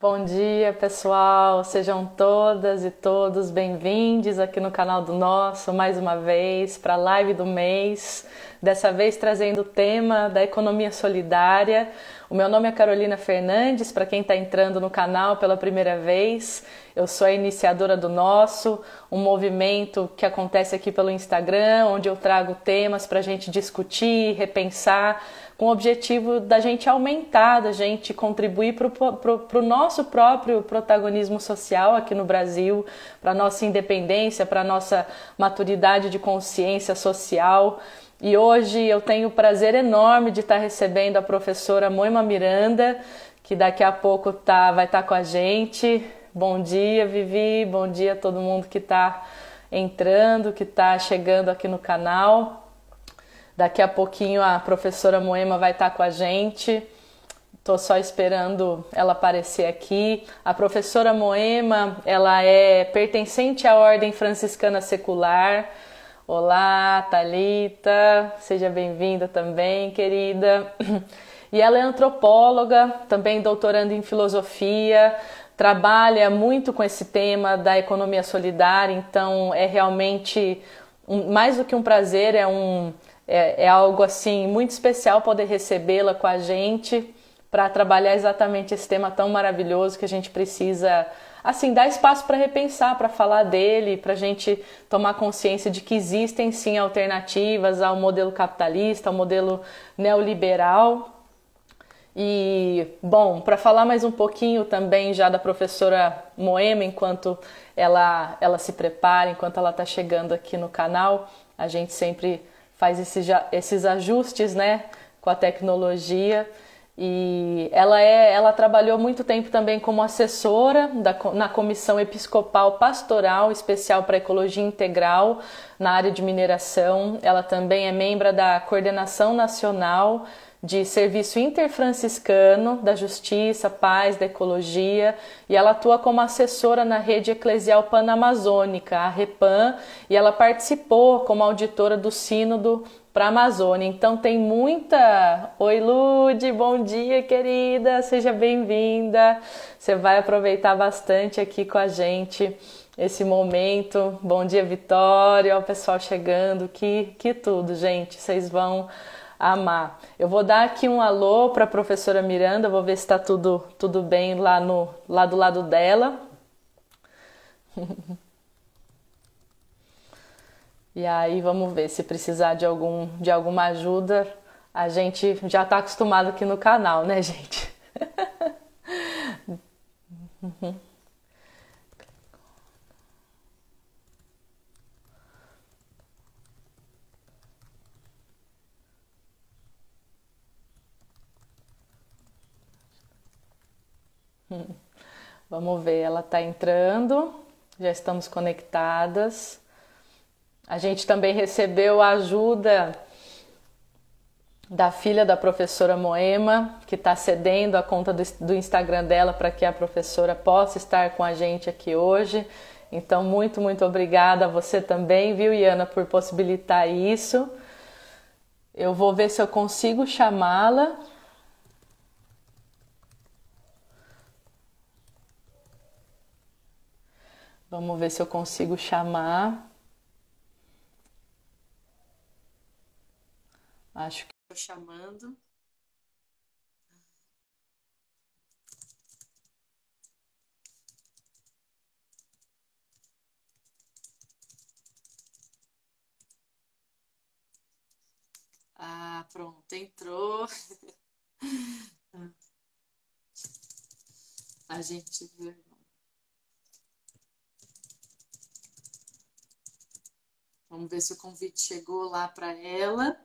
Bom dia, pessoal. Sejam todas e todos bem-vindos aqui no canal do Nosso, mais uma vez, para a live do mês. Dessa vez trazendo o tema da economia solidária. O meu nome é Carolina Fernandes, para quem está entrando no canal pela primeira vez. Eu sou a iniciadora do Nosso, um movimento que acontece aqui pelo Instagram, onde eu trago temas para a gente discutir, repensar, com o objetivo da gente aumentar, da gente contribuir para o nosso próprio protagonismo social aqui no Brasil, para a nossa independência, para a nossa maturidade de consciência social. E hoje eu tenho o prazer enorme de estar recebendo a professora Moema Miranda, que daqui a pouco vai estar com a gente. Bom dia, Vivi, bom dia a todo mundo que está entrando, que está chegando aqui no canal. Daqui a pouquinho a professora Moema vai estar com a gente. Estou só esperando ela aparecer aqui. A professora Moema, ela é pertencente à Ordem Franciscana Secular. Olá, Thalita, seja bem-vinda também, querida. E ela é antropóloga, também doutoranda em filosofia, trabalha muito com esse tema da economia solidária, então é realmente mais do que um prazer, é algo assim muito especial poder recebê-la com a gente para trabalhar exatamente esse tema tão maravilhoso que a gente precisa assim dar espaço para repensar, para falar dele, para a gente tomar consciência de que existem sim alternativas ao modelo capitalista, ao modelo neoliberal. E, bom, para falar mais um pouquinho também já da professora Moema, enquanto ela se prepara, enquanto ela está chegando aqui no canal, a gente sempre faz esses ajustes, né, com a tecnologia. E ela trabalhou muito tempo também como assessora na Comissão Episcopal Pastoral Especial para Ecologia Integral na área de mineração. Ela também é membro da Coordenação Nacional de Serviço Interfranciscano da Justiça, Paz, da Ecologia, e ela atua como assessora na Rede Eclesial Panamazônica, a REPAM, e ela participou como auditora do Sínodo para a Amazônia. Então tem muita... Oi, Lude, bom dia, querida, seja bem-vinda. Você vai aproveitar bastante aqui com a gente esse momento. Bom dia, Vitória, o pessoal chegando, que tudo, gente, vocês vão amar. Eu vou dar aqui um alô para a professora Miranda, vou ver se está tudo bem lá do lado dela. E aí vamos ver se precisar de alguma ajuda. A gente já está acostumado aqui no canal, né, gente? Vamos ver, ela está entrando, já estamos conectadas. A gente também recebeu a ajuda da filha da professora Moema, que está cedendo a conta do Instagram dela para que a professora possa estar com a gente aqui hoje. Então, muito, muito obrigada a você também, viu, Iana, por possibilitar isso. Eu vou ver se eu consigo chamá-la. Vamos ver se eu consigo chamar. Acho que estou chamando. Ah, pronto, entrou. A gente viu. Vamos ver se o convite chegou lá para ela.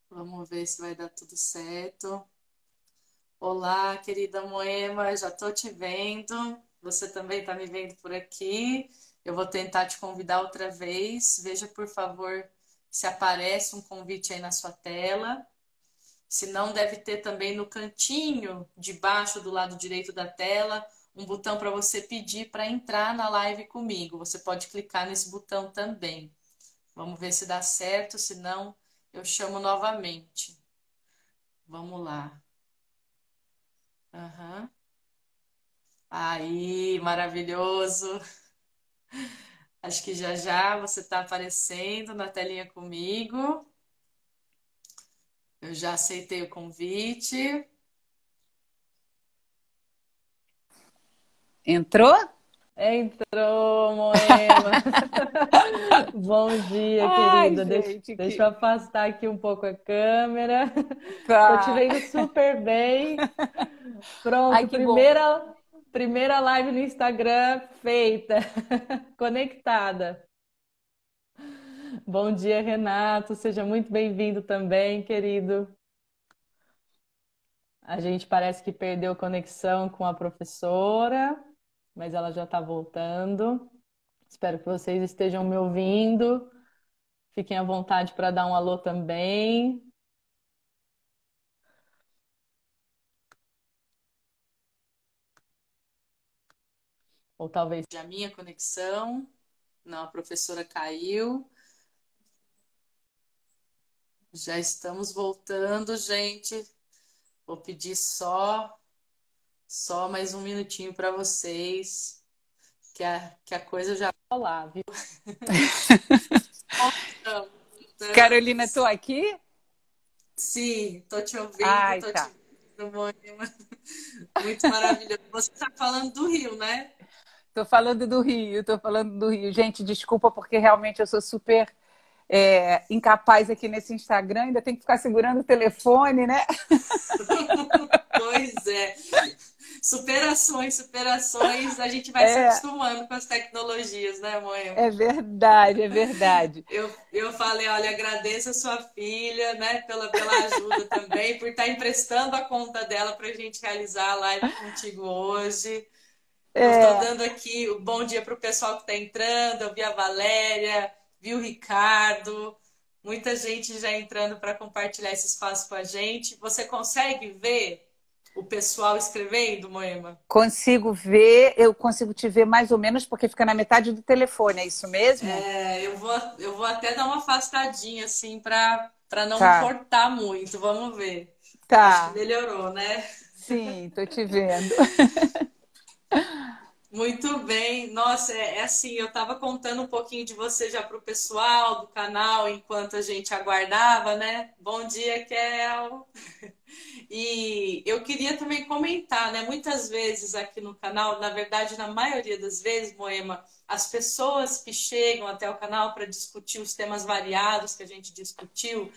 Vamos ver se vai dar tudo certo. Olá, querida Moema, já tô te vendo. Você também tá me vendo por aqui. Eu vou tentar te convidar outra vez. Veja, por favor, se aparece um convite aí na sua tela. Se não, deve ter também no cantinho de baixo do lado direito da tela um botão para você pedir para entrar na live comigo. Você pode clicar nesse botão também. Vamos ver se dá certo, se não, eu chamo novamente. Vamos lá. Aham. Aí, maravilhoso. Acho que já já você está aparecendo na telinha comigo. Eu já aceitei o convite. Entrou? Entrou, Moema. Bom dia, Ai, querida. gente, Deixa eu que. afastar aqui um pouco a câmera. Tô te Tá. vendo super bem. Ai, Pronto, que bom. primeira live no Instagram feita. Conectada. Bom dia, Renato. Seja muito bem-vindo também, querido. A gente parece que perdeu conexão com a professora, mas ela já está voltando. Espero que vocês estejam me ouvindo. Fiquem à vontade para dar um alô também. Ou talvez a minha conexão. Não, a professora caiu. Já estamos voltando, gente. Vou pedir só mais um minutinho para vocês, que a coisa já vai rolar, viu? Voltamos, Carolina, tô voltamos. aqui? Sim, tô te ouvindo, Ai, tô te tá. ouvindo, Mônica. Muito maravilhoso. Você está falando do Rio, né? Tô falando do Rio, tô falando do Rio. Gente, desculpa, porque realmente eu sou super incapaz aqui nesse Instagram, ainda tem que ficar segurando o telefone, né? Pois é. Superações, superações, a gente vai se É, acostumando com as tecnologias, né, mãe? é verdade, é verdade. Eu falei, olha, agradeço a sua filha, né, pela ajuda também, por estar emprestando a conta dela para a gente realizar a live contigo hoje. Eu estou É, dando aqui o bom dia para o pessoal que está entrando. Eu vi a Valéria, vi o Ricardo, muita gente já entrando para compartilhar esse espaço com a gente. Você consegue ver o pessoal escrevendo, Moema? consigo ver, eu consigo te ver mais ou menos porque fica na metade do telefone, é isso mesmo? É, eu vou até dar uma afastadinha assim para não Tá, cortar muito. Vamos ver. Acho que tá. melhorou, né? Sim, tô te vendo. Muito bem. Nossa, é assim, eu estava contando um pouquinho de você já para o pessoal do canal enquanto a gente aguardava, né? Bom dia, Kel. E eu queria também comentar, né? Muitas vezes aqui no canal, na verdade, na maioria das vezes, Moema, as pessoas que chegam até o canal para discutir os temas variados que a gente discutiu,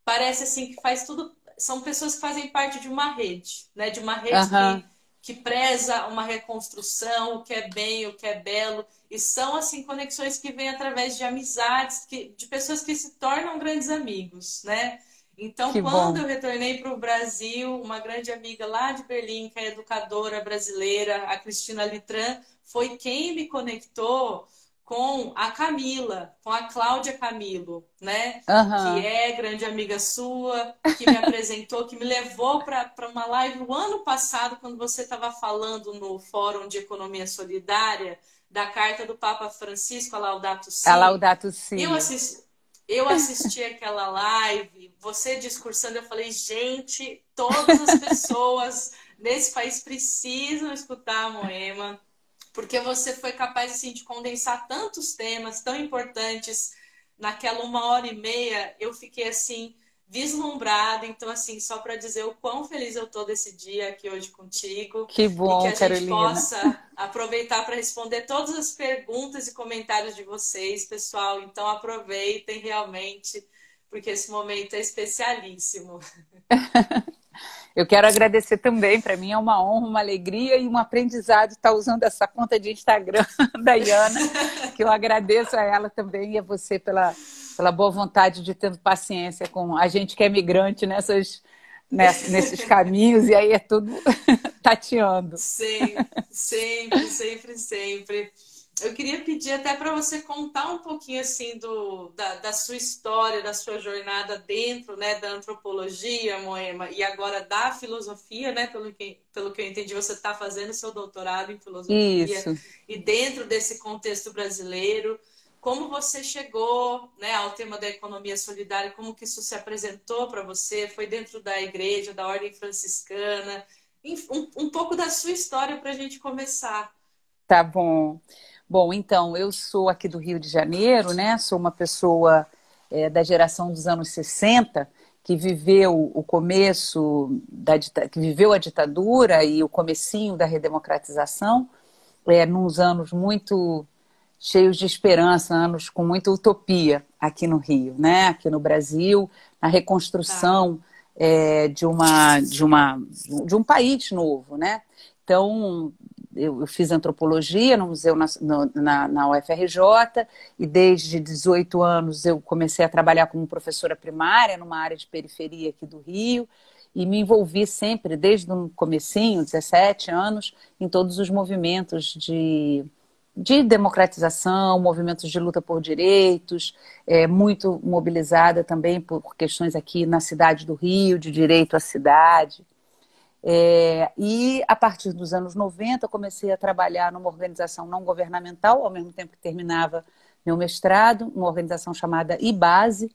parece assim que faz tudo. São pessoas que fazem parte de uma rede, né? De uma rede Aham. que preza uma reconstrução, o que é bem, o que é belo. E são assim conexões que vêm através de amizades, de pessoas que se tornam grandes amigos, né? Então, Que quando bom. eu retornei para o Brasil, uma grande amiga lá de Berlim, que é educadora brasileira, a Cristina Litran, foi quem me conectou com a Camila, com a Cláudia Camilo, né? Que Aham. é grande amiga sua, que me apresentou, que me levou para uma live o ano passado, quando você estava falando no Fórum de Economia Solidária, da carta do Papa Francisco a Laudato A Si. Laudato Eu Si. assisti, eu assisti aquela live, você discursando, eu falei, gente, todas as pessoas nesse país precisam escutar a Moema, porque você foi capaz assim, de condensar tantos temas tão importantes naquela 1 hora e meia. Eu fiquei assim vislumbrada. Então, assim, só para dizer o quão feliz eu tô desse dia aqui hoje contigo Que e que bom, a gente Carolina. possa aproveitar para responder todas as perguntas e comentários de vocês, pessoal. Então, aproveitem realmente, porque esse momento é especialíssimo. Eu quero agradecer também. Para mim é uma honra, uma alegria e um aprendizado estar usando essa conta de Instagram da Iana, que eu agradeço a ela também e a você pela boa vontade de ter paciência com a gente que é migrante nesses caminhos, e aí é tudo tateando. Sempre, sempre, sempre, sempre. Eu queria pedir até para você contar um pouquinho assim da sua história, da sua jornada dentro, né, da antropologia, Moema, e agora da filosofia, né? Pelo que eu entendi, você está fazendo seu doutorado em filosofia, Isso. e dentro desse contexto brasileiro, como você chegou, né, ao tema da economia solidária, como que isso se apresentou para você? Foi dentro da igreja, da ordem franciscana? um pouco da sua história para a gente começar. Tá bom. Bom, então, eu sou aqui do Rio de Janeiro, né? Sou uma pessoa da geração dos anos 60 que viveu o começo que viveu a ditadura e o comecinho da redemocratização, nos anos muito cheios de esperança, anos com muita utopia aqui no Rio, né? Aqui no Brasil, na Tá. reconstrução de um país novo, né? Então, eu fiz antropologia no museu na UFRJ e desde 18 anos eu comecei a trabalhar como professora primária numa área de periferia aqui do Rio e me envolvi sempre, desde o comecinho, 17 anos, em todos os movimentos de democratização, movimentos de luta por direitos, muito mobilizada também por questões aqui na cidade do Rio, de direito à cidade. E a partir dos anos 90 eu comecei a trabalhar numa organização não governamental, ao mesmo tempo que terminava meu mestrado, uma organização chamada IBASE.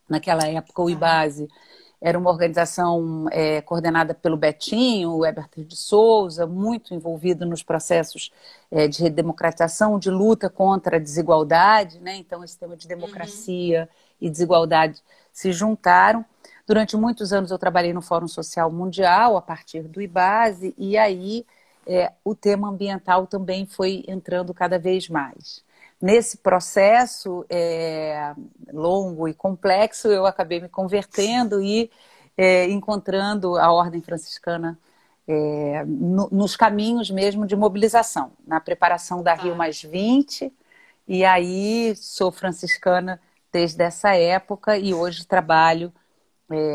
Naquela época o Tá. IBASE era uma organização coordenada pelo Betinho, o Herbert de Souza, muito envolvido nos processos de redemocratização, de luta contra a desigualdade, né? Então esse tema de Uhum. democracia e desigualdade se juntaram. Durante muitos anos eu trabalhei no Fórum Social Mundial, a partir do IBASE, e aí o tema ambiental também foi entrando cada vez mais. Nesse processo longo e complexo, eu acabei me convertendo e encontrando a Ordem Franciscana nos caminhos mesmo de mobilização, na preparação da Rio Tá. +20, e aí sou franciscana desde essa época e hoje trabalho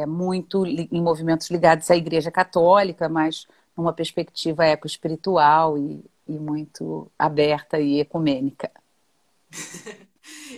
muito em movimentos ligados à Igreja Católica, mas numa perspectiva ecoespiritual e muito aberta e ecumênica.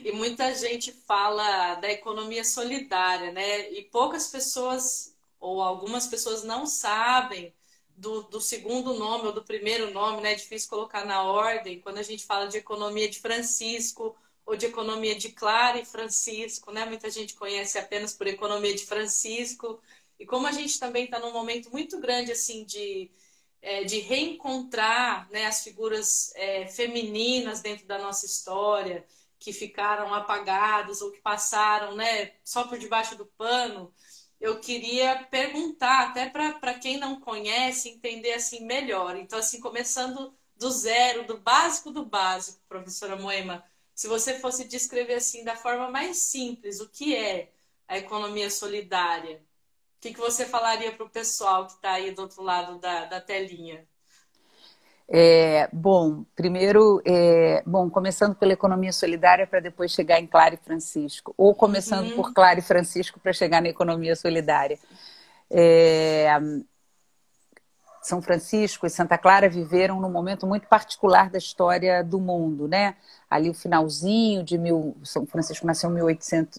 E muita gente fala da economia solidária, né? E poucas pessoas, ou algumas pessoas, não sabem do segundo nome ou do primeiro nome, né? É difícil colocar na ordem. Quando a gente fala de economia de Francisco ou de economia de Clara e Francisco, né? Muita gente conhece apenas por economia de Francisco. E como a gente também está num momento muito grande, assim, de reencontrar, né, as figuras femininas dentro da nossa história, que ficaram apagadas ou que passaram, né, só por debaixo do pano, eu queria perguntar, até para quem não conhece, entender assim melhor. Então, assim, começando do zero, do básico, professora Moema, se você fosse descrever assim da forma mais simples o que é a economia solidária, o que você falaria para o pessoal que está aí do outro lado da telinha? Bom, primeiro, começando pela economia solidária para depois chegar em Clara e Francisco, ou começando por Uhum. Clara e Francisco para chegar na economia solidária. É, São Francisco e Santa Clara viveram num momento muito particular da história do mundo, né? Ali o finalzinho São Francisco nasceu em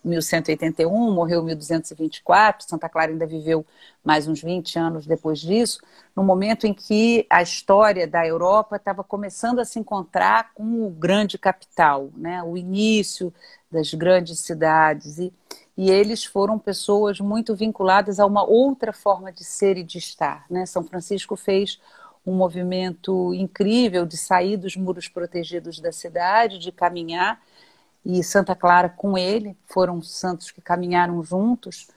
1181, morreu em 1224, Santa Clara ainda viveu mais uns 20 anos depois disso, no momento em que a história da Europa estava começando a se encontrar com o grande capital, né? O início das grandes cidades e eles foram pessoas muito vinculadas a uma outra forma de ser e de estar, né? São Francisco fez um movimento incrível de sair dos muros protegidos da cidade, de caminhar, e Santa Clara com ele, foram santos que caminharam juntos,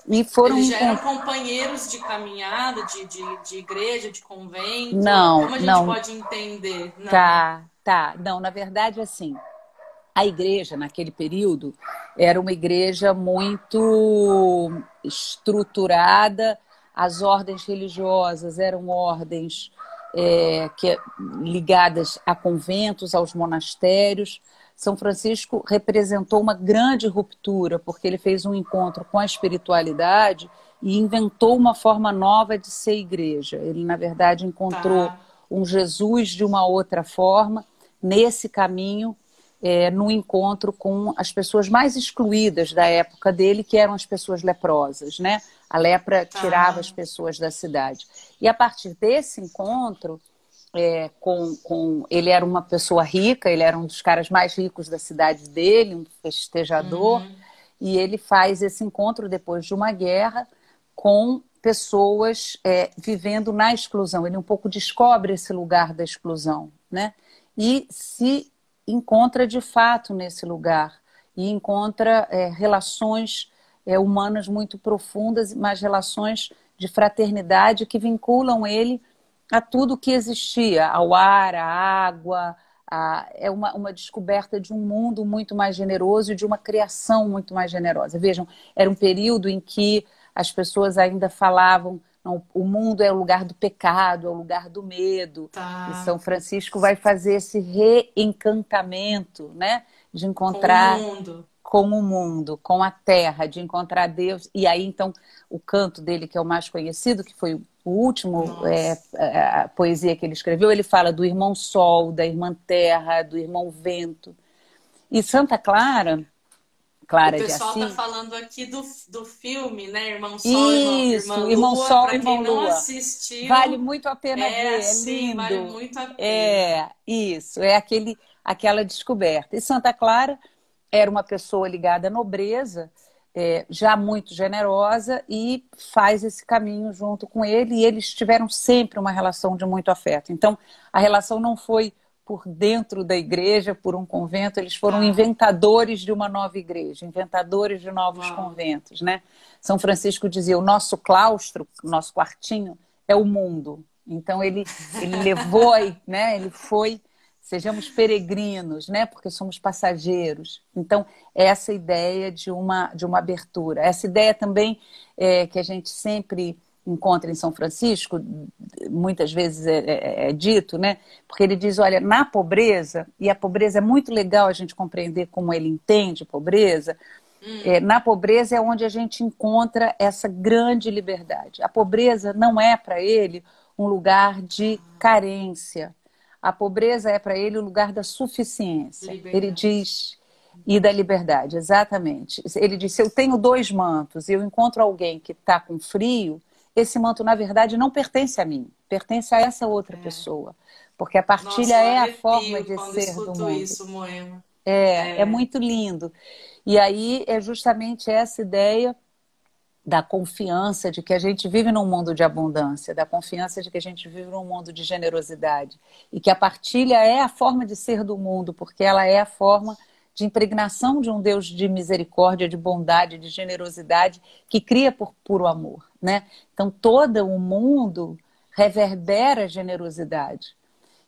e foram Eles já eram encontrar... companheiros de caminhada, de igreja, de convento? Não, Como a gente não, pode entender? Não. tá. Não, na verdade, assim, a igreja, naquele período, era uma igreja muito estruturada, as ordens religiosas eram ordens ligadas a conventos, aos monastérios. São Francisco representou uma grande ruptura, porque ele fez um encontro com a espiritualidade e inventou uma forma nova de ser igreja. Ele, na verdade, encontrou Tá, um Jesus de uma outra forma, nesse caminho, no encontro com as pessoas mais excluídas da época dele, que eram as pessoas leprosas, né? A lepra tirava as tá. pessoas da cidade. E a partir desse encontro, ele era uma pessoa rica, ele era um dos caras mais ricos da cidade dele, um festejador, Uhum. e ele faz esse encontro depois de uma guerra com pessoas vivendo na exclusão. Ele um pouco descobre esse lugar da exclusão, né? E se encontra de fato nesse lugar e encontra relações humanas muito profundas, mas relações de fraternidade que vinculam ele a tudo que existia, ao ar, à água. É uma descoberta de um mundo muito mais generoso e de uma criação muito mais generosa. Vejam, era um período em que as pessoas ainda falavam: não, o mundo é o lugar do pecado, é o lugar do medo. E Tá. São Francisco vai fazer esse reencantamento, né? De encontrar com o mundo, com a terra, de encontrar Deus. E aí, então, o canto dele, que é o mais conhecido, que foi o último a poesia que ele escreveu, ele fala do irmão Sol, da irmã Terra, do irmão Vento. E Santa Clara, Clara O de pessoal está Assis... falando aqui do filme, né? Irmão Sol, Irmã Isso, irmão Lua. Sol, Para irmão quem não Lua. Vale assistiu, muito a pena é ver, é assim, vale lindo. muito a pena. É, isso, aquela descoberta. E Santa Clara era uma pessoa ligada à nobreza, já muito generosa, e faz esse caminho junto com ele, e eles tiveram sempre uma relação de muito afeto. Então, a relação não foi por dentro da igreja, por um convento, eles foram Tá. inventadores de uma nova igreja, inventadores de novos Uau. conventos, né? São Francisco dizia: o nosso claustro, o nosso quartinho, é o mundo. Então ele levou, né? Ele foi, sejamos peregrinos, né? Porque somos passageiros. Então essa ideia de uma abertura, essa ideia também que a gente sempre encontra em São Francisco, muitas vezes é dito, né? Porque ele diz: olha, na pobreza, e a pobreza é muito legal a gente compreender como ele entende pobreza. Na pobreza é onde a gente encontra essa grande liberdade. A pobreza não é para ele um lugar de carência. A pobreza é para ele o lugar da suficiência. Ele Liberdade. diz, e da liberdade, exatamente. Ele diz: se eu tenho 2 mantos e eu encontro alguém que está com frio, esse manto, na verdade, não pertence a mim, pertence a essa outra pessoa. Porque a partilha Nossa, eu é a forma arrepio de quando ser do escuto mundo. isso, Moema. É É, muito lindo. E aí é justamente essa ideia da confiança de que a gente vive num mundo de abundância, da confiança de que a gente vive num mundo de generosidade, e que a partilha é a forma de ser do mundo, porque ela é a forma de impregnação de um Deus de misericórdia, de bondade, de generosidade, que cria por puro amor, né? Então todo o mundo reverbera generosidade.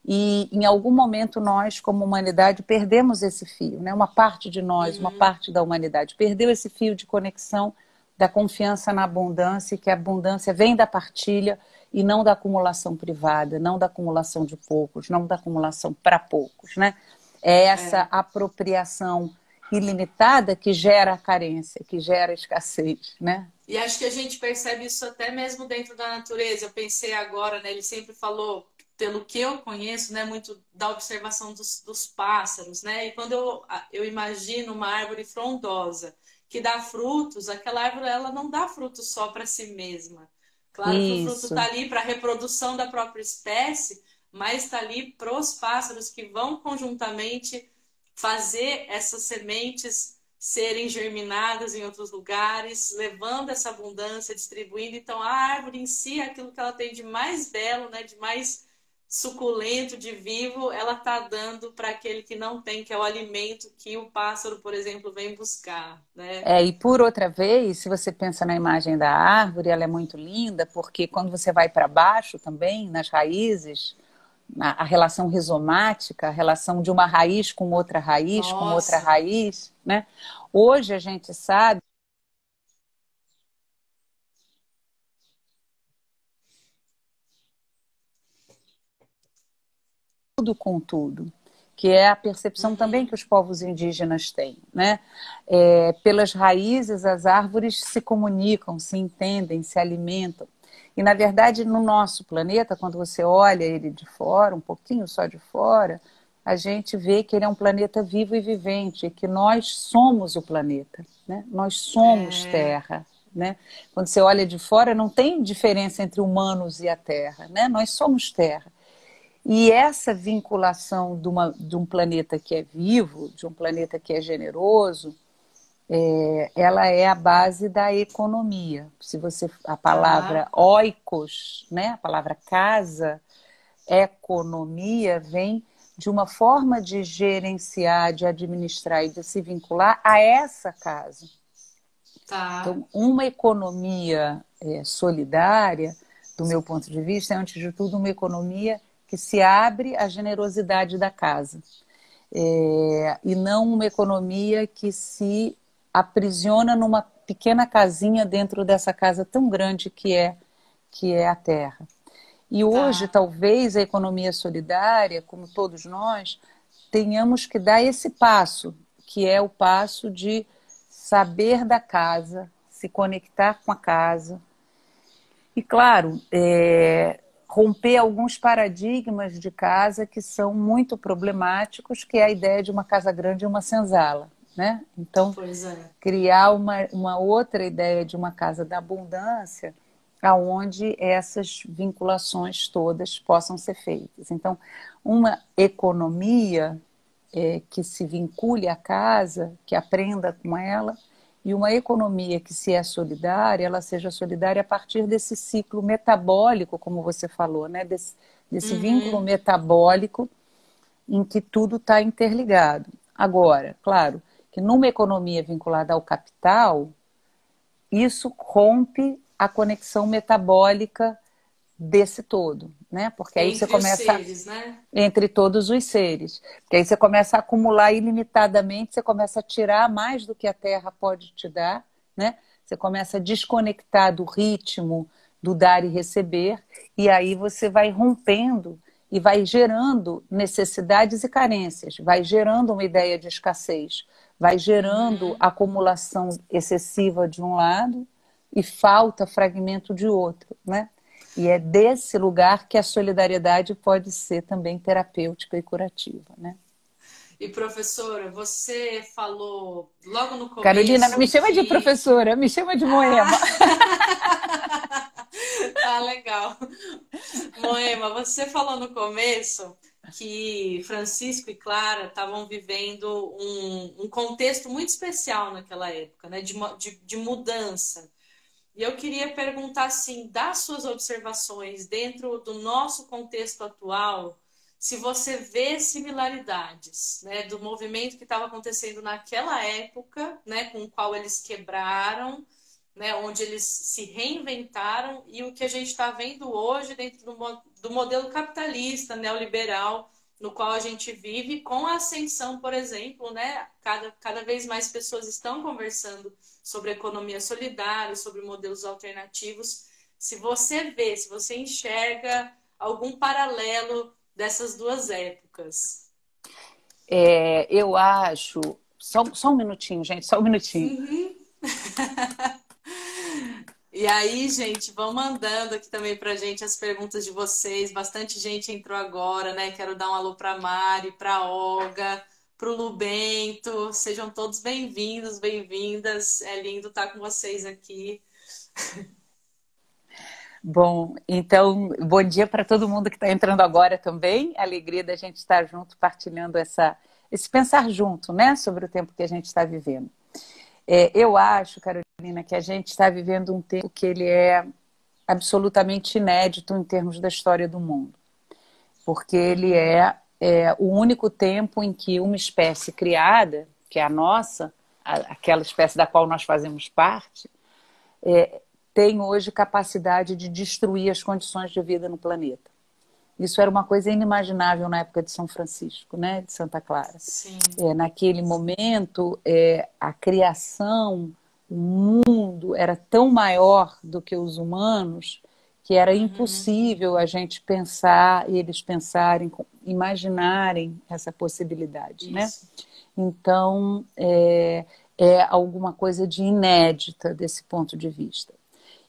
E em algum momento nós, como humanidade, perdemos esse fio, né? Uma parte de nós, uma parte da humanidade perdeu esse fio de conexão da confiança na abundância, e que a abundância vem da partilha e não da acumulação privada, não da acumulação de poucos, não da acumulação para poucos, né? É essa apropriação ilimitada que gera a carência, que gera a escassez, né? E acho que a gente percebe isso até mesmo dentro da natureza. Eu pensei agora, né? Ele sempre falou, pelo que eu conheço, né? Muito da observação dos pássaros, né? E quando eu imagino uma árvore frondosa que dá frutos, aquela árvore ela não dá frutos só para si mesma. Claro que o fruto está Isso, ali para a reprodução da própria espécie, mas está ali para os pássaros que vão conjuntamente fazer essas sementes serem germinadas em outros lugares, levando essa abundância, distribuindo. Então, a árvore em si, aquilo que ela tem de mais belo, né, de mais suculento, de vivo, ela está dando para aquele que não tem, que é o alimento que o pássaro, por exemplo, vem buscar, né? e por outra vez, se você pensa na imagem da árvore, ela é muito linda, porque quando você vai para baixo também, nas raízes, a relação rizomática, a relação de uma raiz com outra Nossa, raiz, né? Hoje a gente sabe tudo com tudo, que é a percepção também que os povos indígenas têm, né? Pelas raízes, as árvores se comunicam, se entendem, se alimentam. E, na verdade, no nosso planeta, quando você olha ele de fora, um pouquinho só de fora, a gente vê que ele é um planeta vivo e vivente, e que nós somos o planeta, né? Nós somos é, Terra, né? Quando você olha de fora, não tem diferença entre humanos e a Terra, né? Nós somos Terra. E essa vinculação de um planeta que é vivo, de um planeta que é generoso, ela é a base da economia. Se você, a palavra Tá, oikos, né, a palavra casa, economia, vem de uma forma de gerenciar, de administrar e de se vincular a essa casa. tá, Então, uma economia solidária, do meu ponto de vista, é, antes de tudo, uma economia que se abre à generosidade da casa. E não uma economia que se aprisiona numa pequena casinha dentro dessa casa tão grande que é a Terra. E hoje, tá. talvez, a economia solidária, como todos nós, tenhamos que dar esse passo, que é o passo de saber da casa, se conectar com a casa. E, claro, romper alguns paradigmas de casa que são muito problemáticos, que é a ideia de uma casa grande e uma senzala, né? Então, Pois é. criar uma outra ideia de uma casa da abundância, aonde essas vinculações todas possam ser feitas. Então, uma economia que se vincule à casa, que aprenda com ela, e uma economia que, se é solidária, ela seja solidária a partir desse ciclo metabólico, como você falou, né? Desse vínculo Uhum. metabólico em que tudo está interligado. Agora, claro, que numa economia vinculada ao capital, isso rompe a conexão metabólica desse todo, né? Porque aí você Entre os começa seres, né? entre todos os seres, porque aí você começa a acumular ilimitadamente, você começa a tirar mais do que a Terra pode te dar, né? Você começa a desconectar do ritmo do dar e receber, e aí você vai rompendo e vai gerando necessidades e carências, vai gerando uma ideia de escassez, vai gerando Uhum. acumulação excessiva de um lado e falta fragmento de outro, né? E é desse lugar que a solidariedade pode ser também terapêutica e curativa, né? E professora, você falou logo no Carolina, não me começo chama de que. professora, me chama de Moema. Ah! Ah, legal. Moema, você falou no começo que Francisco e Clara estavam vivendo um contexto muito especial naquela época, né? De mudança. E eu queria perguntar, assim, das suas observações dentro do nosso contexto atual, se você vê similaridades, né, do movimento que estava acontecendo naquela época, né, com o qual eles quebraram, né, onde eles se reinventaram, e o que a gente está vendo hoje dentro do modelo capitalista, neoliberal, no qual a gente vive, com a ascensão, por exemplo, né, cada vez mais pessoas estão conversando sobre economia solidária, sobre modelos alternativos. Se você vê, se você enxerga algum paralelo dessas duas épocas. Eu acho. Só um minutinho, gente, só um minutinho. Uhum. E aí, gente, vão mandando aqui também pra gente as perguntas de vocês. Bastante gente entrou agora, né? Quero dar um alô pra Mari, pra Olga, pro Lubento. Sejam todos bem-vindos, bem-vindas. É lindo estar com vocês aqui. Bom, então, bom dia para todo mundo que está entrando agora também. Alegria da gente estar junto, partilhando esse pensar junto, né, sobre o tempo que a gente está vivendo. Eu acho, Carolina, que a gente está vivendo um tempo que ele é absolutamente inédito em termos da história do mundo, porque ele é o único tempo em que uma espécie criada, que é a nossa, aquela espécie da qual nós fazemos parte, tem hoje capacidade de destruir as condições de vida no planeta. Isso era uma coisa inimaginável na época de São Francisco, né, de Santa Clara. Sim. Naquele momento, a criação, o mundo era tão maior do que os humanos que era Uhum. impossível a gente pensar, eles pensarem, imaginarem essa possibilidade, né? Isso. Então, é alguma coisa de inédita desse ponto de vista.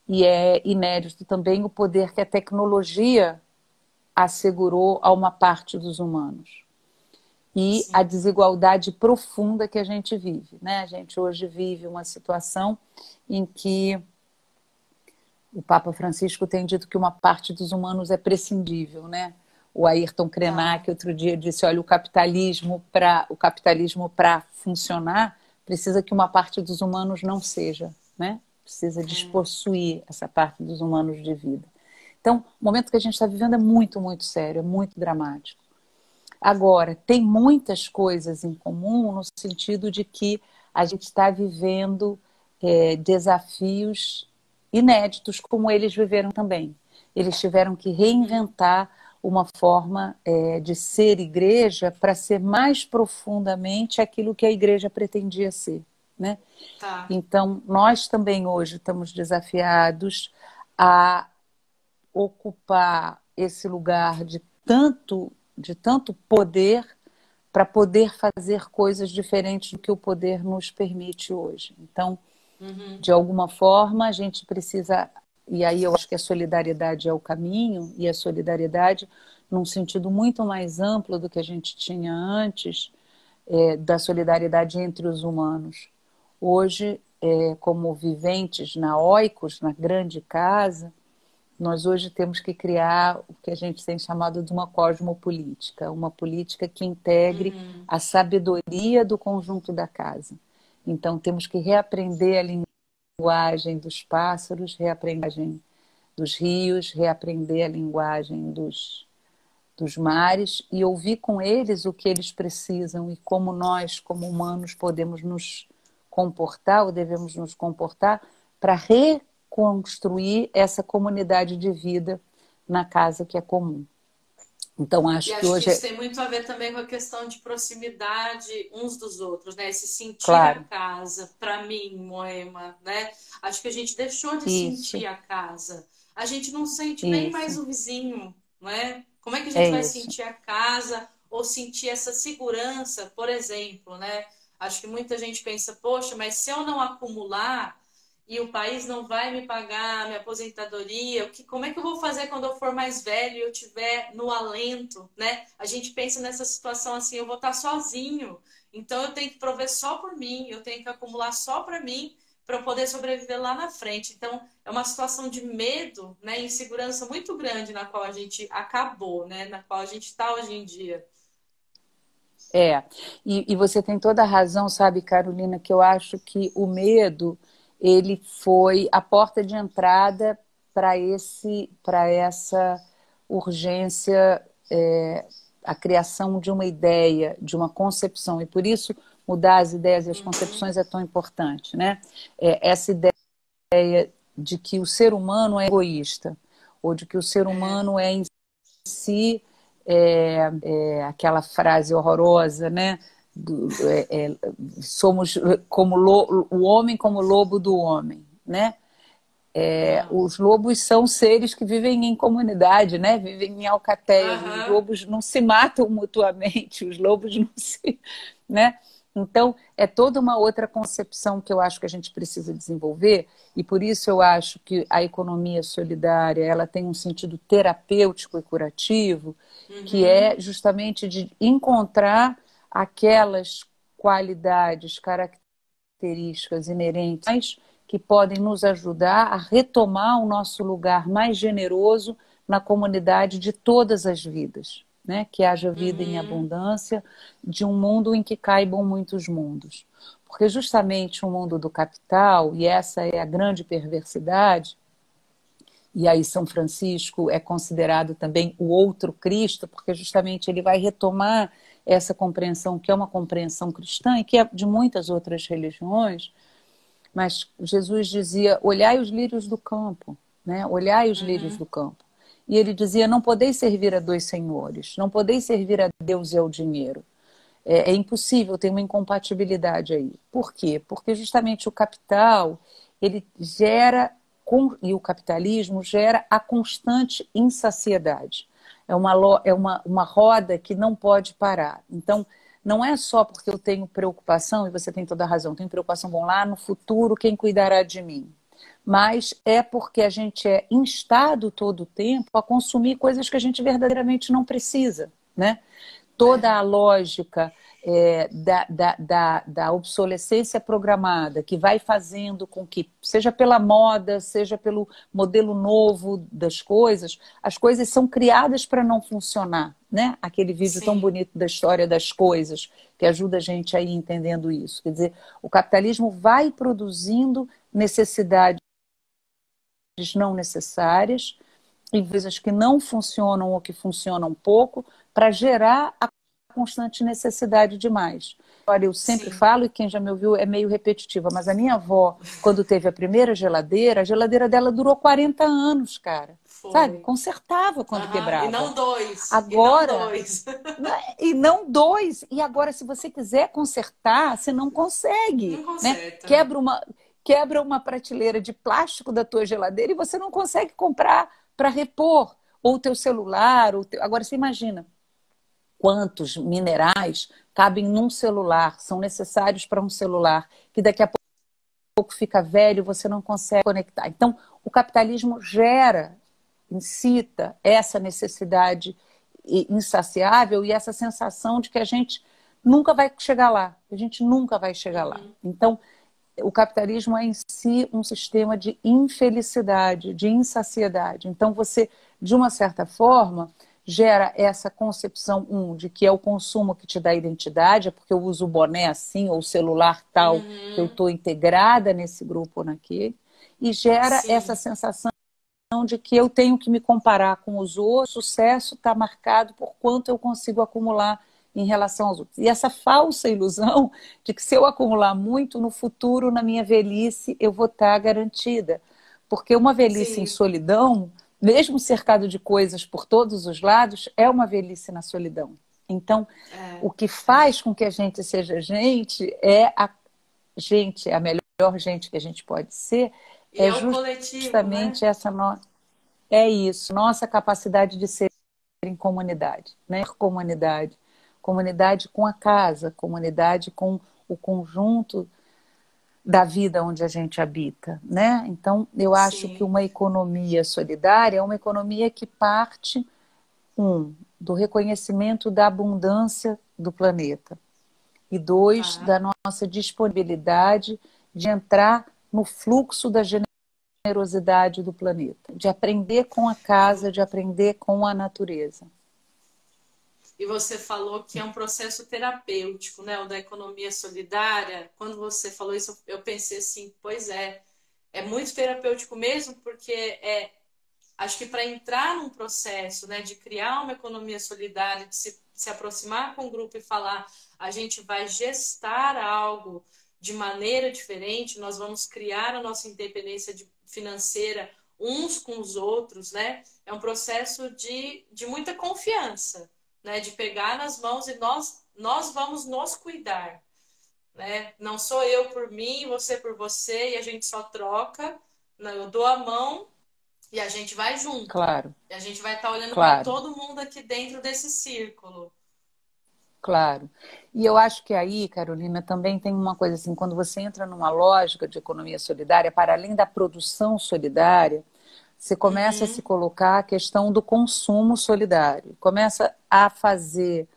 E é inédito também o poder que a tecnologia assegurou a uma parte dos humanos. E a Sim. desigualdade profunda que a gente vive, né? A gente hoje vive uma situação em que o Papa Francisco tem dito que uma parte dos humanos é prescindível, né? O Ayrton Krenak Tá. outro dia disse, olha, o capitalismo para funcionar precisa que uma parte dos humanos não seja, né? Precisa despossuir essa parte dos humanos de vida. Então, o momento que a gente está vivendo é muito, muito sério, é muito dramático. Agora, tem muitas coisas em comum no sentido de que a gente está vivendo desafios inéditos, como eles viveram também. Eles tiveram que reinventar uma forma de ser igreja para ser mais profundamente aquilo que a igreja pretendia ser, né? Tá. Então, nós também hoje estamos desafiados a ocupar esse lugar de tanto poder para poder fazer coisas diferentes do que o poder nos permite hoje. Então, de alguma forma, a gente precisa... E aí eu acho que a solidariedade é o caminho, e a solidariedade num sentido muito mais amplo do que a gente tinha antes, da solidariedade entre os humanos. Hoje, como viventes na oikos, na grande casa, nós hoje temos que criar o que a gente tem chamado de uma cosmopolítica, uma política que integre a sabedoria do conjunto da casa. Então, temos que reaprender a linguagem dos pássaros, reaprender a linguagem dos rios, reaprender a linguagem dos mares e ouvir com eles o que eles precisam e como nós, como humanos, podemos nos comportar ou devemos nos comportar para reconstruir essa comunidade de vida na casa que é comum. Então, acho que hoje... que isso tem muito a ver também com a questão de proximidade uns dos outros, né? Se sentir Claro. a casa, para mim, Moema, né? Acho que a gente deixou de sentir a casa. A gente não sente nem mais o vizinho, né? Como é que a gente vai sentir a casa ou sentir essa segurança, por exemplo, né? Acho que muita gente pensa, poxa, mas se eu não acumular e o país não vai me pagar minha aposentadoria, como é que eu vou fazer quando eu for mais velho e eu estiver no alento, né? A gente pensa nessa situação assim, eu vou estar sozinho, então eu tenho que prover só por mim, eu tenho que acumular só para mim, para eu poder sobreviver lá na frente. Então, é uma situação de medo, né, insegurança muito grande na qual a gente acabou, né, na qual a gente está hoje em dia. E você tem toda a razão, sabe, Carolina, que eu acho que o medo, ele foi a porta de entrada para essa urgência, a criação de uma ideia, de uma concepção, e por isso mudar as ideias e as concepções é tão importante, né? Essa ideia de que o ser humano é egoísta, ou de que o ser humano é em si aquela frase horrorosa, né? Somos como o homem como lobo do homem, né? Os lobos são seres que vivem em comunidade, né? Vivem em alcateias. Os lobos não se matam mutuamente, os lobos não se... né? Então, é toda uma outra concepção que eu acho que a gente precisa desenvolver, e por isso eu acho que a economia solidária ela tem um sentido terapêutico e curativo, que é justamente de encontrar aquelas qualidades, características inerentes que podem nos ajudar a retomar o nosso lugar mais generoso na comunidade de todas as vidas. Né? Que haja vida em abundância, de um mundo em que caibam muitos mundos. Porque justamente o mundo do capital, e essa é a grande perversidade, e aí São Francisco é considerado também o outro Cristo, porque justamente ele vai retomar essa compreensão, que é uma compreensão cristã, e que é de muitas outras religiões, mas Jesus dizia, olhai os lírios do campo, né? Olhai os lírios do campo. E ele dizia, não podeis servir a dois senhores, não podeis servir a Deus e ao dinheiro. É impossível, tem uma incompatibilidade aí. Por quê? Porque justamente o capital, ele gera, e o capitalismo gera a constante insaciedade. É uma roda que não pode parar. Então, não é só porque eu tenho preocupação, e você tem toda a razão, tenho preocupação, bom, lá no futuro quem cuidará de mim? Mas é porque a gente é instado todo o tempo a consumir coisas que a gente verdadeiramente não precisa, né? toda a lógica da obsolescência programada, que vai fazendo com que, seja pela moda, seja pelo modelo novo das coisas, as coisas são criadas para não funcionar, né? Aquele vídeo tão bonito da história das coisas, que ajuda a gente a ir entendendo isso. Quer dizer, o capitalismo vai produzindo necessidades não necessárias, em coisas que não funcionam ou que funcionam pouco, para gerar a constante necessidade de mais. Olha, eu sempre falo, e quem já me ouviu é meio repetitiva, mas a minha avó, quando teve a primeira geladeira, a geladeira dela durou 40 anos, cara. Foi. Sabe? Consertava quando quebrava. E não dois. Agora, e não dois. E não dois. E agora, se você quiser consertar, você não consegue. Não conserta. Né? Quebra uma prateleira de plástico da tua geladeira e você não consegue comprar para repor. Ou o teu celular. Agora, você imagina quantos minerais cabem num celular, são necessários para um celular, que daqui a pouco fica velho, você não consegue conectar. Então, o capitalismo incita essa necessidade insaciável e essa sensação de que a gente nunca vai chegar lá. A gente nunca vai chegar lá. Então, o capitalismo é em si um sistema de infelicidade, de insaciedade. Então, você, de uma certa forma, gera essa concepção, de que é o consumo que te dá identidade, é porque eu uso o boné assim, ou o celular tal, que eu estou integrada nesse grupo ou naquele, e gera essa sensação de que eu tenho que me comparar com os outros, o sucesso está marcado por quanto eu consigo acumular em relação aos outros. E essa falsa ilusão de que se eu acumular muito, no futuro, na minha velhice, eu vou estar garantida. Porque uma velhice em solidão, mesmo cercado de coisas por todos os lados, é uma velhice na solidão. Então, o que faz com que a gente seja gente é a melhor gente que a gente pode ser, é justamente nossa capacidade de ser em comunidade, né? Comunidade com a casa, comunidade com o conjunto da vida onde a gente habita, né? Então, eu acho que uma economia solidária é uma economia que parte, do reconhecimento da abundância do planeta, e 2, da nossa disponibilidade de entrar no fluxo da generosidade do planeta, de aprender com a casa, de aprender com a natureza. E você falou que é um processo terapêutico, né? O da economia solidária. Quando você falou isso, eu pensei assim, pois é muito terapêutico mesmo, porque acho que para entrar num processo, né, de criar uma economia solidária, de se aproximar com o grupo e falar, a gente vai gestar algo de maneira diferente, nós vamos criar a nossa independência financeira uns com os outros, né? É um processo de muita confiança, né? De pegar nas mãos e nós vamos nos cuidar, né? Não sou eu por mim, você por você, e a gente só troca, né? Eu dou a mão e a gente vai junto. Claro. E a gente vai estar olhando para todo mundo aqui dentro desse círculo. Claro. E eu acho que aí, Carolina, também tem uma coisa assim, quando você entra numa lógica de economia solidária, para além da produção solidária, você começa a se colocar a questão do consumo solidário. Começa a fazer,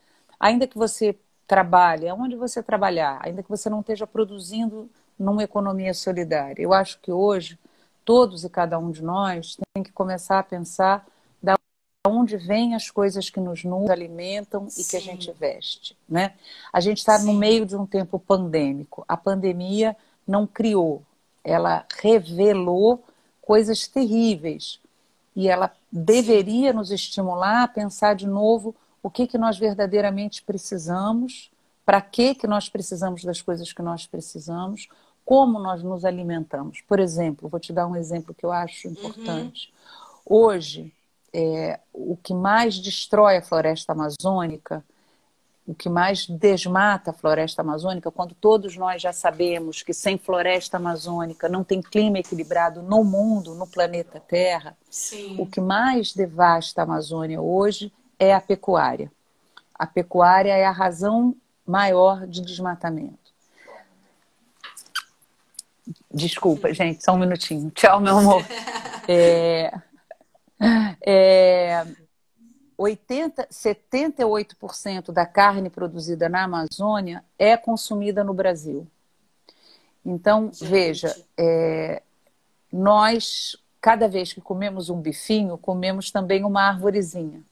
ainda que você trabalhe, aonde você trabalhar, ainda que você não esteja produzindo numa economia solidária. Eu acho que hoje, todos e cada um de nós tem que começar a pensar da onde vêm as coisas que nos alimentam e que a gente veste, né? A gente está no meio de um tempo pandêmico. A pandemia não criou, ela revelou coisas terríveis. E ela deveria nos estimular a pensar de novo o que nós verdadeiramente precisamos, para que nós precisamos das coisas que nós precisamos, como nós nos alimentamos. Por exemplo, vou te dar um exemplo que eu acho importante. Hoje, o que mais destrói a floresta amazônica, o que mais desmata a floresta amazônica, quando todos nós já sabemos que sem floresta amazônica não tem clima equilibrado no mundo, no planeta Terra, o que mais devasta a Amazônia hoje é a pecuária. A pecuária é a razão maior de desmatamento. Desculpa, gente, só um minutinho. Tchau, meu amor. 78% da carne produzida na Amazônia é consumida no Brasil. Então, veja, nós, cada vez que comemos um bifinho, comemos também uma arvorezinha.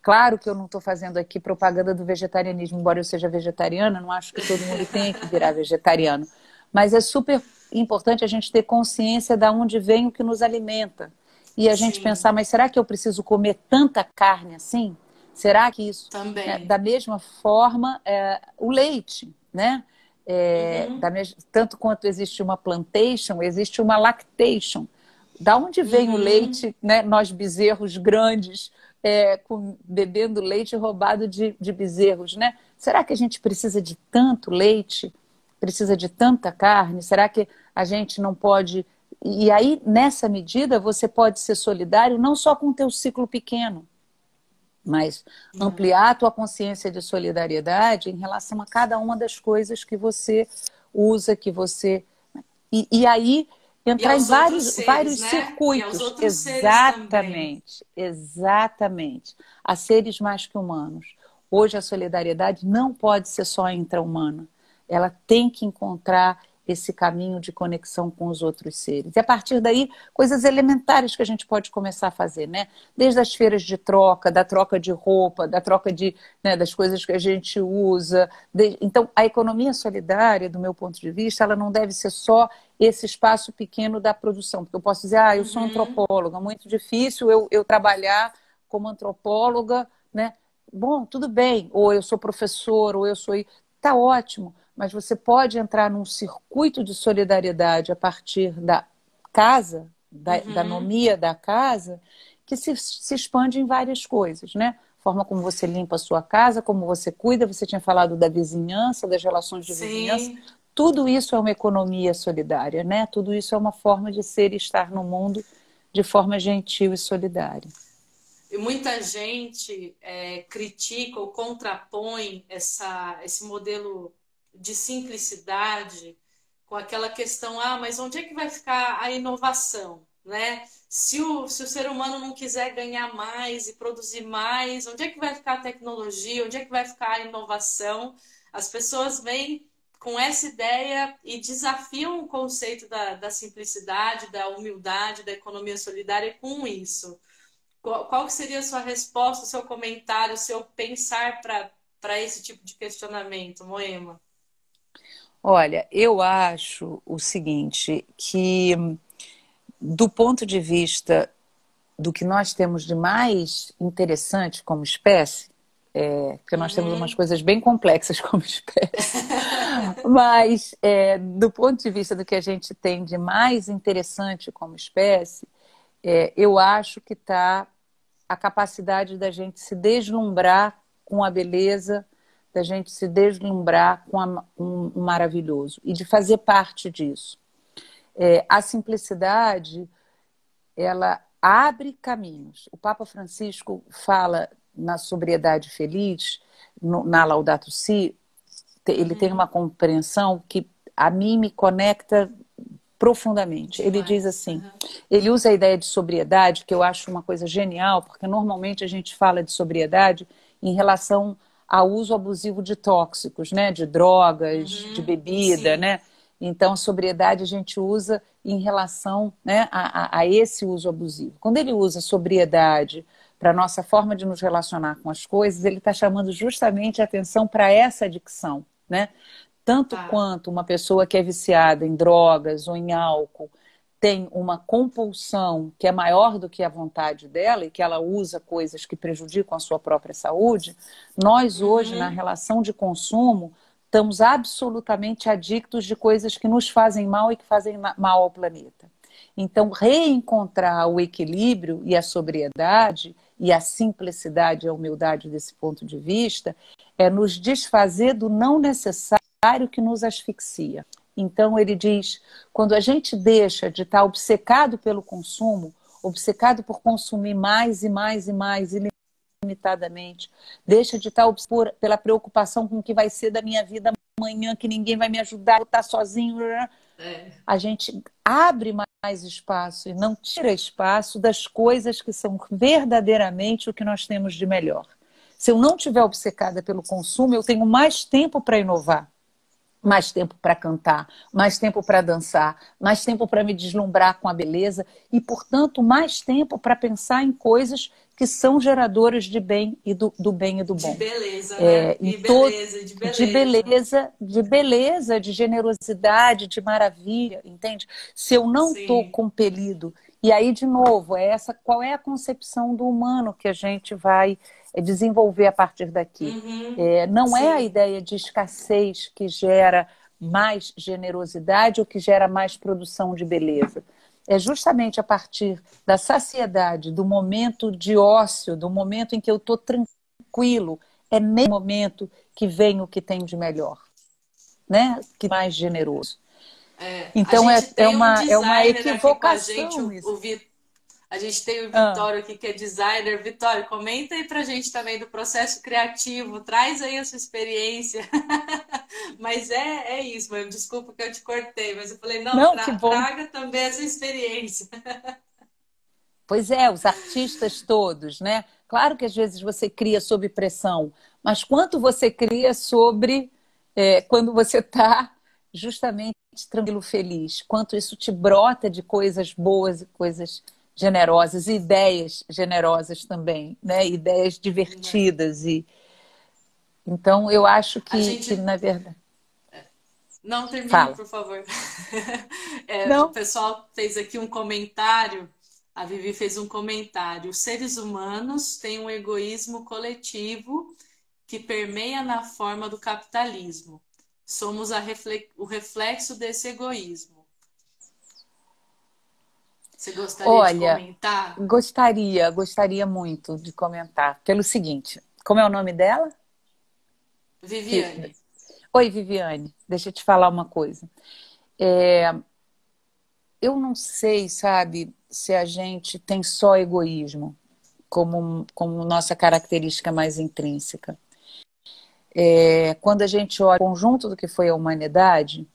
Claro que eu não estou fazendo aqui propaganda do vegetarianismo, embora eu seja vegetariana, não acho que todo mundo tenha que virar vegetariano. Mas é super importante a gente ter consciência de onde vem o que nos alimenta. E a gente pensar, mas será que eu preciso comer tanta carne assim? Será que isso... Também. Da mesma forma, o leite, né? Tanto quanto existe uma plantation, existe uma lactation. Da onde vem o leite, né? Nós bezerros grandes, bebendo leite roubado de bezerros, né? Será que a gente precisa de tanto leite? Precisa de tanta carne? Será que a gente não pode... E aí, nessa medida, você pode ser solidário não só com o teu ciclo pequeno, mas ampliar a tua consciência de solidariedade em relação a cada uma das coisas que você usa, que você... E aí, entrar em vários né? circuitos. Exatamente, exatamente. A seres mais que humanos. Hoje, a solidariedade não pode ser só intra-humana. Ela tem que encontrar esse caminho de conexão com os outros seres. E a partir daí, coisas elementares que a gente pode começar a fazer, né? Desde as feiras de troca, da troca de roupa, da troca das coisas que a gente usa. Então, a economia solidária, do meu ponto de vista, ela não deve ser só esse espaço pequeno da produção. Porque eu posso dizer, eu sou antropóloga, muito difícil eu trabalhar como antropóloga, né? Bom, tudo bem. Ou eu sou professor, ou eu sou... Tá ótimo. Mas você pode entrar num circuito de solidariedade a partir da casa, da anomia da casa, que se expande em várias coisas, né? Forma como você limpa a sua casa, como você cuida, você tinha falado da vizinhança, das relações de vizinhança. Tudo isso é uma economia solidária, né? Tudo isso é uma forma de ser e estar no mundo de forma gentil e solidária. E muita gente critica ou contrapõe esse modelo de simplicidade com aquela questão, mas onde é que vai ficar a inovação, né? Se o ser humano não quiser ganhar mais e produzir mais, onde é que vai ficar a tecnologia? Onde é que vai ficar a inovação? As pessoas vêm com essa ideia e desafiam o conceito da simplicidade, da humildade, da economia solidária com isso. Qual seria a sua resposta, o seu comentário, o seu pensar para esse tipo de questionamento, Moema? Olha, eu acho o seguinte, que do ponto de vista do que nós temos de mais interessante como espécie, porque nós temos umas coisas bem complexas como espécie, mas do ponto de vista do que a gente tem de mais interessante como espécie, eu acho que está a capacidade da gente se deslumbrar com a beleza, da gente se deslumbrar com um maravilhoso e de fazer parte disso. A simplicidade, ela abre caminhos. O Papa Francisco fala na sobriedade feliz, na Laudato Si, ele tem uma compreensão que a mim me conecta profundamente. Ele diz assim, ele usa a ideia de sobriedade, que eu acho uma coisa genial, porque normalmente a gente fala de sobriedade em relação ao uso abusivo de tóxicos, né? De drogas, de bebida, né? Então, a sobriedade a gente usa em relação, né, a esse uso abusivo. Quando ele usa sobriedade para a nossa forma de nos relacionar com as coisas, ele está chamando justamente a atenção para essa adicção, né? Tanto quanto uma pessoa que é viciada em drogas ou em álcool tem uma compulsão que é maior do que a vontade dela e que ela usa coisas que prejudicam a sua própria saúde, nós hoje, na relação de consumo, estamos absolutamente adictos de coisas que nos fazem mal e que fazem mal ao planeta. Então, reencontrar o equilíbrio e a sobriedade e a simplicidade e a humildade desse ponto de vista é nos desfazer do não necessário que nos asfixia. Então ele diz, quando a gente deixa de estar obcecado pelo consumo, obcecado por consumir mais e mais e mais ilimitadamente, deixa de estar pela preocupação com o que vai ser da minha vida amanhã, que ninguém vai me ajudar, eu estar sozinho, a gente abre mais espaço e não tira espaço das coisas que são verdadeiramente o que nós temos de melhor. Se eu não estiver obcecada pelo consumo, eu tenho mais tempo para inovar, mais tempo para cantar, mais tempo para dançar, mais tempo para me deslumbrar com a beleza e, portanto, mais tempo para pensar em coisas que são geradoras de bem e do bem e do bom. De beleza, né? E beleza, de beleza. De beleza, de generosidade, de maravilha, entende? Se eu não estou compelido, e aí, de novo, qual é a concepção do humano que a gente vai desenvolver a partir daqui? Não é a ideia de escassez que gera mais generosidade ou que gera mais produção de beleza. É justamente a partir da saciedade, do momento de ócio, do momento em que eu estou tranquilo, é nesse momento que vem o que tem de melhor, né? Que mais generoso. Então é uma equivocação isso. A gente tem o Vitório aqui, que é designer. Vitório, comenta aí pra gente também do processo criativo. Traz aí a sua experiência. Mas é isso, mano. Desculpa que eu te cortei, mas eu falei, traga também essa experiência. Pois é, os artistas todos, né? Claro que às vezes você cria sob pressão, mas quanto você cria quando você está justamente tranquilo, feliz? Quanto isso te brota de coisas boas e coisas generosas, ideias generosas também, né? Ideias divertidas. Então, eu acho que na verdade... Não, termine, Fala. por favor. Não. O pessoal fez aqui um comentário, a Vivi fez um comentário. Os seres humanos têm um egoísmo coletivo que permeia na forma do capitalismo. Somos o reflexo desse egoísmo. Você gostaria de comentar? Gostaria muito de comentar. Pelo seguinte, como é o nome dela? Viviane. Oi, Viviane, deixa eu te falar uma coisa. Eu não sei, sabe, se a gente tem só egoísmo como nossa característica mais intrínseca. Quando a gente olha o conjunto do que foi a humanidade,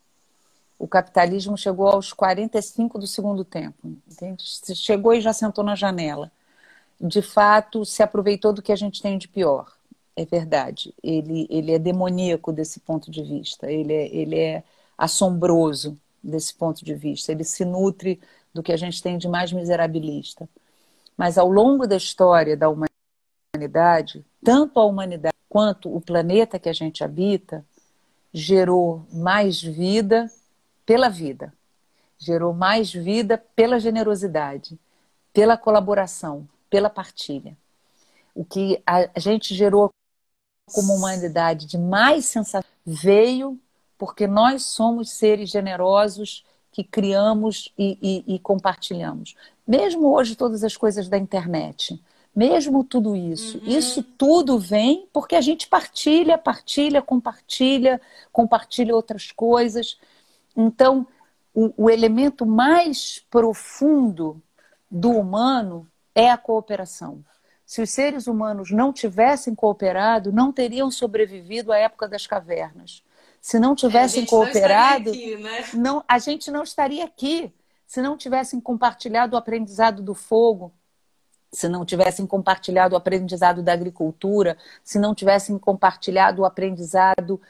o capitalismo chegou aos 45 do segundo tempo, entende? Chegou e já sentou na janela. De fato, se aproveitou do que a gente tem de pior. É verdade. Ele é demoníaco desse ponto de vista. Ele é assombroso desse ponto de vista. Ele se nutre do que a gente tem de mais miserabilista. Mas ao longo da história da humanidade, tanto a humanidade quanto o planeta que a gente habita gerou mais vida pela vida. Gerou mais vida pela generosidade, pela colaboração, pela partilha. O que a gente gerou como humanidade de mais sensação veio porque nós somos seres generosos que criamos e compartilhamos. Mesmo hoje todas as coisas da internet, mesmo tudo isso, isso tudo vem porque a gente compartilha outras coisas. Então, o elemento mais profundo do humano é a cooperação. Se os seres humanos não tivessem cooperado, não teriam sobrevivido à época das cavernas. Se não tivessem cooperado, a gente não estaria aqui. Se não tivessem compartilhado o aprendizado do fogo, se não tivessem compartilhado o aprendizado da agricultura, se não tivessem compartilhado o aprendizado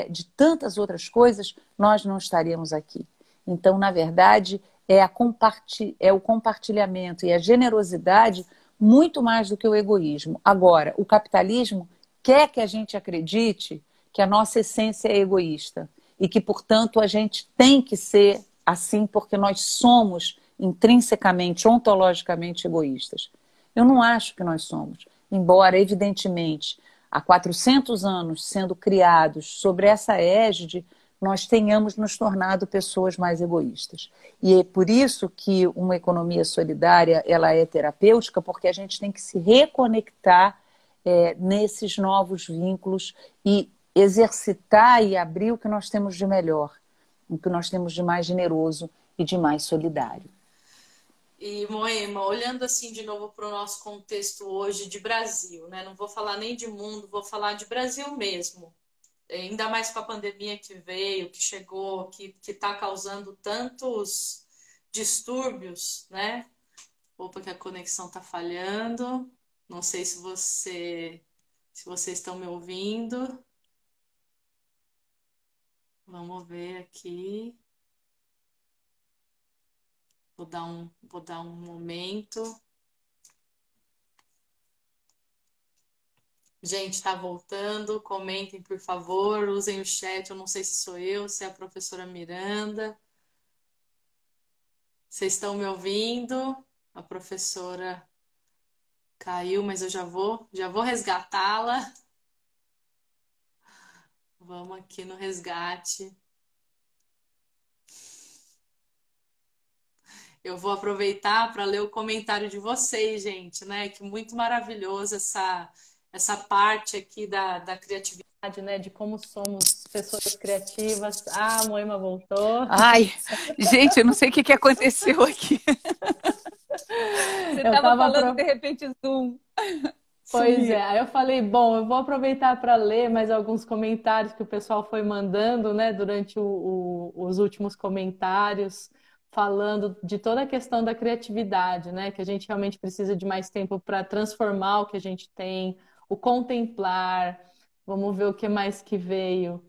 de tantas outras coisas, nós não estaríamos aqui. Então, na verdade, é o compartilhamento e a generosidade muito mais do que o egoísmo. Agora, o capitalismo quer que a gente acredite que a nossa essência é egoísta e que, portanto, a gente tem que ser assim porque nós somos intrinsecamente, ontologicamente egoístas. Eu não acho que nós somos, embora, evidentemente, há 400 anos sendo criados sobre essa égide, nós tenhamos nos tornado pessoas mais egoístas. E é por isso que uma economia solidária ela é terapêutica, porque a gente tem que se reconectar nesses novos vínculos e exercitar e abrir o que nós temos de melhor, o que nós temos de mais generoso e de mais solidário. E, Moema, olhando assim de novo para o nosso contexto hoje de Brasil, né? Não vou falar nem de mundo, vou falar de Brasil mesmo. Ainda mais com a pandemia que veio, que chegou, que está causando distúrbios, né? Opa, que a conexão está falhando. Não sei se vocês estão me ouvindo. Vamos ver aqui. Vou dar um momento. Gente, está voltando. Comentem, por favor. Usem o chat. Eu não sei se sou eu, se é a professora Miranda. Vocês estão me ouvindo? A professora caiu, mas eu já vou resgatá-la. Vamos aqui no resgate. Eu vou aproveitar para ler o comentário de vocês, gente, né? Que muito maravilhoso essa parte aqui da criatividade, né? De como somos pessoas criativas. Ah, a Moema voltou. Ai, gente, eu não sei o que aconteceu aqui. Você estava falando, de repente, Zoom. Pois é, aí eu falei, bom, eu vou aproveitar para ler mais alguns comentários que o pessoal foi mandando, né, durante os últimos comentários, falando de toda a questão da criatividade, né, que a gente realmente precisa de mais tempo para transformar o que a gente tem, o contemplar, vamos ver o que mais que veio.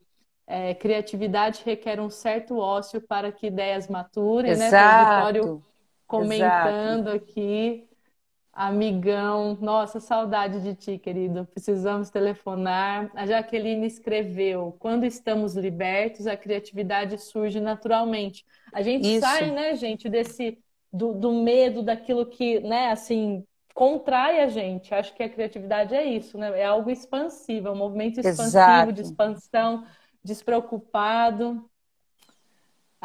Criatividade requer um certo ócio para que ideias maturem, né, foi o Vitório Exato, exato. comentando aqui. Amigão, nossa, saudade de ti, querido. Precisamos telefonar. A Jaqueline escreveu: quando estamos libertos, a criatividade surge naturalmente. A gente sai, Isso, né, gente, do medo, daquilo que, né, assim, contrai a gente. Acho que a criatividade é isso, né? É algo expansivo, é um movimento expansivo, de exato. expansão, despreocupado.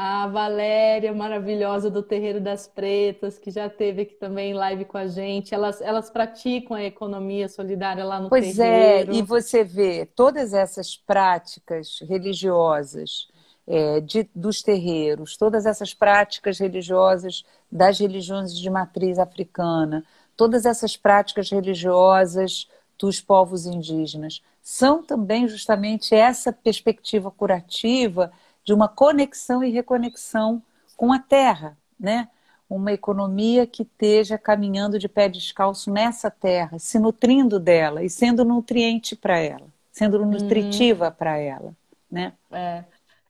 A Valéria, maravilhosa do Terreiro das Pretas, que já esteve aqui também em live com a gente. Elas praticam a economia solidária lá no Pois é, e terreiro. você vê todas essas práticas religiosas dos terreiros, todas essas práticas religiosas das religiões de matriz africana, todas essas práticas religiosas dos povos indígenas, são também justamente essa perspectiva curativa de uma conexão e reconexão com a terra, né? Uma economia que esteja caminhando de pé descalço nessa terra, se nutrindo dela e sendo nutriente para ela, sendo Uhum, nutritiva para ela, né? é.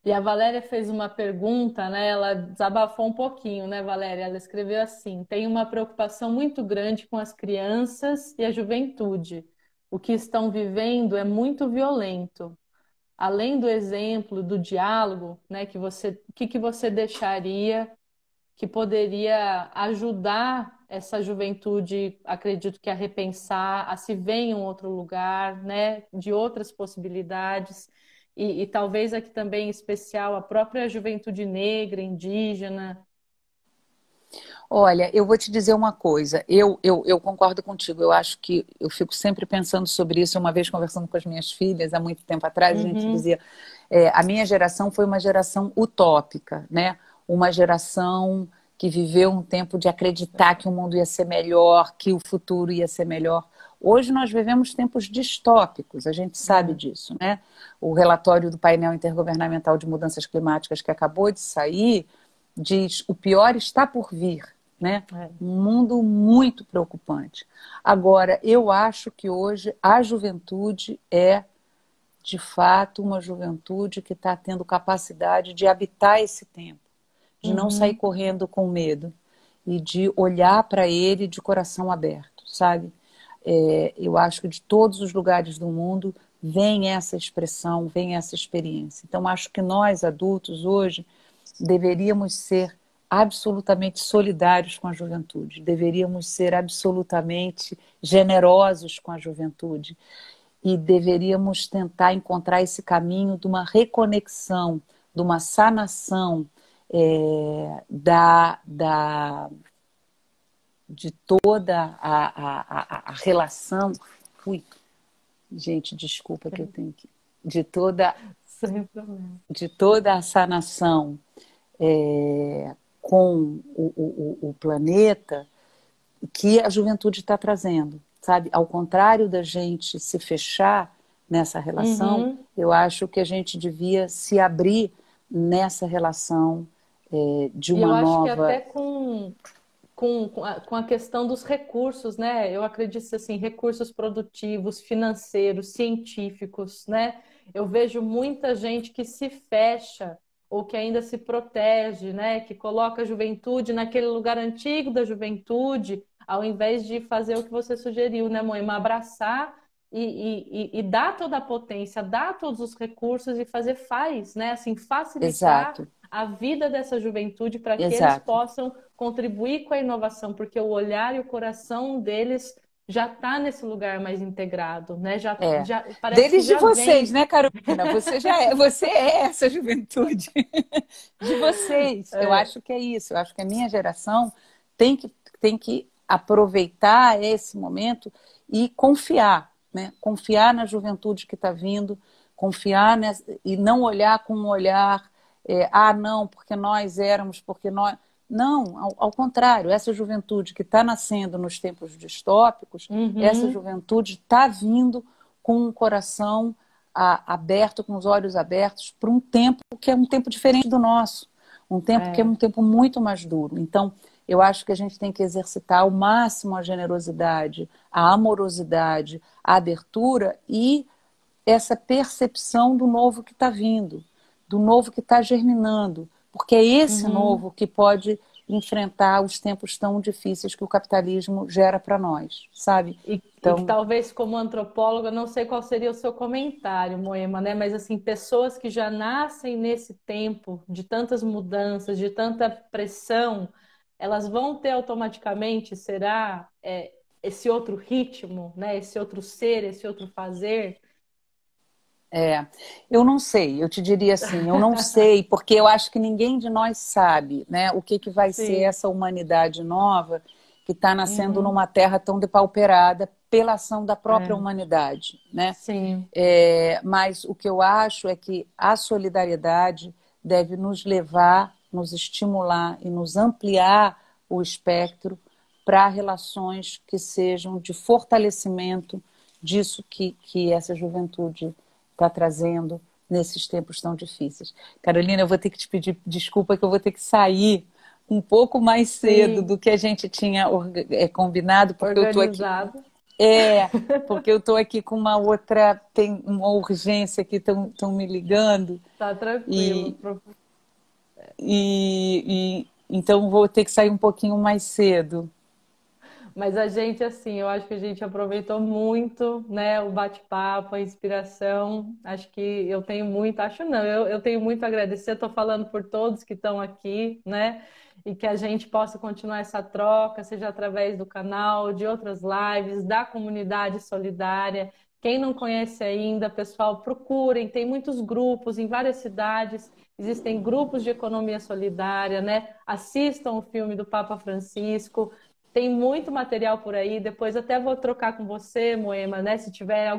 E a Valéria fez uma pergunta, né? Ela desabafou um pouquinho, né, Valéria? Ela escreveu assim: tem uma preocupação muito grande com as crianças e a juventude. O que estão vivendo é muito violento. Além do exemplo, do diálogo, né, o que que você deixaria que poderia ajudar essa juventude, acredito que a repensar, a se ver em um outro lugar, né, de outras possibilidades, e talvez aqui também em especial a própria juventude negra, indígena. Olha, eu vou te dizer uma coisa, eu concordo contigo, eu acho que eu fico sempre pensando sobre isso, uma vez conversando com as minhas filhas, há muito tempo atrás, a gente Uhum, dizia, a minha geração foi uma geração utópica, né? Uma geração que viveu um tempo de acreditar que o mundo ia ser melhor, que o futuro ia ser melhor. Hoje nós vivemos tempos distópicos, a gente sabe é. disso, né? O relatório do painel intergovernamental de mudanças climáticas que acabou de sair diz o pior está por vir, né? É. Um mundo muito preocupante. Agora, eu acho que hoje a juventude é, de fato, uma juventude que está tendo capacidade de habitar esse tempo, de não sair Uhum. correndo com medo e de olhar para ele de coração aberto, sabe? Eu acho que de todos os lugares do mundo vem essa expressão, vem essa experiência. Então, acho que nós, adultos, hoje, deveríamos ser absolutamente solidários com a juventude, deveríamos ser absolutamente generosos com a juventude e deveríamos tentar encontrar esse caminho de uma reconexão, de uma sanação de toda a relação. Ui, gente, desculpa que eu tenho que. De toda, Sem problema. de toda a sanação com o planeta que a juventude está trazendo, sabe? Ao contrário da gente se fechar nessa relação, Uhum. eu acho que a gente devia se abrir nessa relação de E eu uma acho que até nova... com a questão dos recursos, né? Eu acredito assim, recursos produtivos, financeiros, científicos, né? Eu vejo muita gente que se fecha ou que ainda se protege, né? Que coloca a juventude naquele lugar antigo da juventude, ao invés de fazer o que você sugeriu, né, Moema? Abraçar e dar toda a potência, dar todos os recursos e faz, né? Assim, facilitar Exato, a vida dessa juventude para que eles exato. possam contribuir com a inovação, porque o olhar e o coração deles já está nesse lugar mais integrado, né? É. Já parece que Deles de já vocês, vem. né, Carolina? Você é essa juventude de vocês. Eu É, acho que é isso. Eu acho que a minha geração tem que, tem que aproveitar esse momento e confiar, né? Confiar na juventude que está vindo, confiar e não olhar com um olhar, não, porque nós éramos, porque nós. Não, ao contrário, essa juventude que está nascendo nos tempos distópicos, essa uhum, juventude está vindo com o coração aberto, com os olhos abertos, para um tempo que é um tempo diferente do nosso, um tempo que é é, um tempo muito mais duro. Então, eu acho que a gente tem que exercitar ao máximo a generosidade, a amorosidade, a abertura e essa percepção do novo que está vindo, do novo que está germinando, porque é esse uhum. novo que pode enfrentar os tempos tão difíceis que o capitalismo gera para nós, sabe? E que Então, talvez como antropóloga, não sei qual seria o seu comentário, Moema, né? Mas assim, pessoas que já nascem nesse tempo de tantas mudanças, de tanta pressão, elas vão ter automaticamente, será, esse outro ritmo, né? Esse outro ser, esse outro fazer? É, eu não sei, eu te diria assim, eu não sei, porque eu acho que ninguém de nós sabe, né, o que vai ser Sim. essa humanidade nova que está nascendo Uhum. numa terra tão depauperada pela ação da própria É. humanidade, né? Sim. Mas o que eu acho é que a solidariedade deve nos levar, nos estimular e nos ampliar o espectro para relações que sejam de fortalecimento disso que essa juventude está trazendo nesses tempos tão difíceis. Carolina, eu vou ter que te pedir desculpa que eu vou ter que sair um pouco mais cedo do Sim. que a gente tinha combinado, porque eu estou aqui. Organizado. É, porque eu estou aqui com uma outra, tem uma urgência que estão me ligando Tá tranquilo. e, então vou ter que sair um pouquinho mais cedo. Mas a gente, assim, eu acho que a gente aproveitou muito, né, o bate-papo, a inspiração. Acho que eu tenho muito, acho não, eu tenho muito a agradecer. Estou falando por todos que estão aqui, né, e que a gente possa continuar essa troca, seja através do canal, de outras lives, da comunidade solidária. Quem não conhece ainda, pessoal, procurem. Tem muitos grupos em várias cidades. Existem grupos de economia solidária, né? Assistam o filme do Papa Francisco. Tem muito material por aí. Depois até vou trocar com você, Moema, né? Se tiver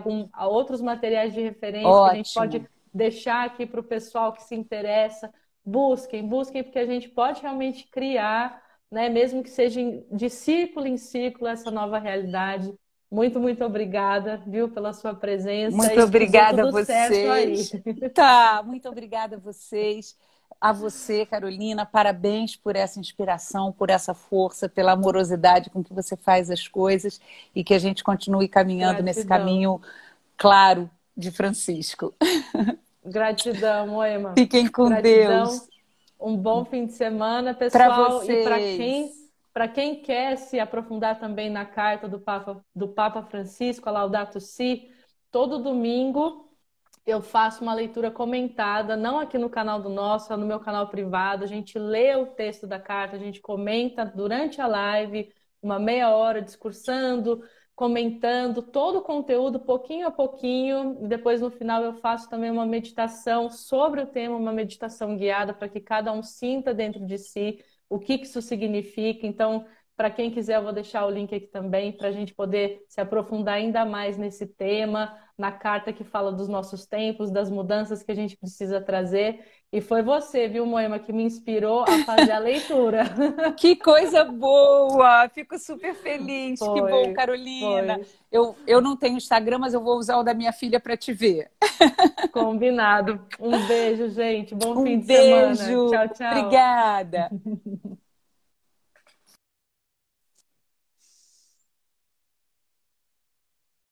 outros materiais de referência que a gente pode Ótimo. deixar aqui para o pessoal que se interessa. Busquem, porque a gente pode realmente criar, né? Mesmo que seja de círculo em círculo, essa nova realidade. Muito obrigada, viu, pela sua presença Muito e que dê obrigada a tudo certo aí. vocês. Tá, muito obrigada a vocês. A você, Carolina, parabéns por essa inspiração, por essa força, pela amorosidade com que você faz as coisas e que a gente continue caminhando nesse Gratidão. caminho claro de Francisco. Gratidão, Moema. Fiquem com Gratidão. Deus. Um bom fim de semana, Para pessoal. E vocês. para quem quer se aprofundar também na carta do Papa Francisco, a Laudato Si, todo domingo eu faço uma leitura comentada, não aqui no canal do nosso, é no meu canal privado. A gente lê o texto da carta, a gente comenta durante a live, uma meia hora discursando, comentando todo o conteúdo, pouquinho a pouquinho. E depois, no final, eu faço também uma meditação sobre o tema, uma meditação guiada para que cada um sinta dentro de si o que isso significa. Então, Para quem quiser, eu vou deixar o link aqui também para a gente poder se aprofundar ainda mais nesse tema, na carta que fala dos nossos tempos, das mudanças que a gente precisa trazer. E foi você, viu, Moema, que me inspirou a fazer a leitura. Que coisa boa! Fico super feliz. Que bom, Foi, Carolina. foi. Eu não tenho Instagram, mas eu vou usar o da minha filha para te ver. Combinado. Um beijo, gente. Bom Um fim de semana. beijo. Tchau, tchau. Obrigada.